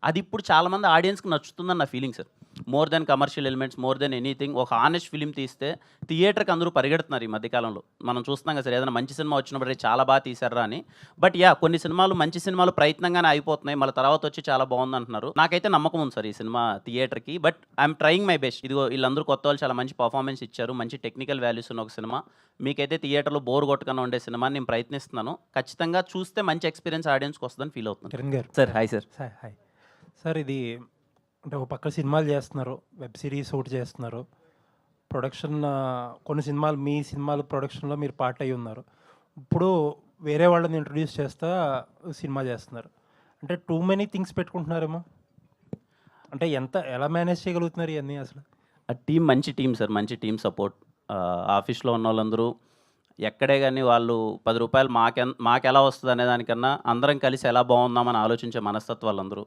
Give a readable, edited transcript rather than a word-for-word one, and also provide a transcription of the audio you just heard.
అది ఇప్పుడు చాలామంది ఆడియన్స్‌కి నచ్చుతుందని నా feeling sir. More than commercial elements, more than anything ఒక హానెస్ట్ ఫిల్మ్ తీస్తే థియేటర్‌కి అందరూ పరిగెడుతున్నారు ఈ మధ్య కాలంలో. మనం చూస్తున్నాం కదా సార్, ఏదైనా మంచి సినిమా వచ్చినప్పుడు "అరే! చాలా బాగా తీశారురా" అని. బట్ కొన్ని సినిమాలు మంచి సినిమాలు ప్రయత్నంగానే ఆగిపోతున్నాయి. మళ్ళీ తర్వాత వచ్చి చాలా బావుందంటున్నారు. నాకైతే నమ్మకం ఉంది సార్ ఈ సినిమా థియేటర్‌కి. But I'm trying my best. ఇదిగో ఈళ్ళందరూ కొత్తోళ్ళు చాలా మంచి పర్ఫార్మెన్స్ ఇచ్చారు. మంచి టెక్నికల్ వాల్యూస్ ఉన్న ఒక సినిమా. మీకైతే థియేటర్‌లో బోర్ కొట్టకుండా ఉండే సినిమాని నేను ప్రయత్నిస్తున్నాను. ఖచ్చితంగా చూస్తే మంచి ఎక్స్‌పీరియన్స్ ఆడియన్స్‌కి వస్తదని ఫీల్ అవుతున్నాను. కిరణ్ గారు. Sir hi sir. Sir hi. Sir ఇది అంటే ఒక పక్క సినిమాలు చేస్తున్నారు, వెబ్ సిరీస్ ఒకటి చేస్తున్నారు. ప్రొడక్షన్ కొన్ని సినిమాలు మీ సినిమాలు ప్రొడక్షన్‌లో మీరు పార్ట్ అయ్యి ఉన్నారు. ఇప్పుడు వేరే వాళ్ళని ఇంట్రొడ్యూస్ చేస్తా సినిమా చేస్తున్నారు. అంటే టూ మెనీ థింగ్స్ పెట్టుకుంటున్నారేమో? అంటే ఎలా మేనేజ్ చేయగలుగుతున్నారు ఇయన్నీ అసలు? ఆ టీమ్ మంచి టీమ్ సార్. మంచి టీమ్ సపోర్ట్. ఆఫీస్‌లో ఉన్నోళ్ళందరూ ఎక్కడే గాని వాళ్ళు రూ. 10 మాకెలా వస్తదనే దానికన్నా అందరం కలిసి ఎలా బాగుందామని ఆలోచించే మనస్తత్వాలందరూ.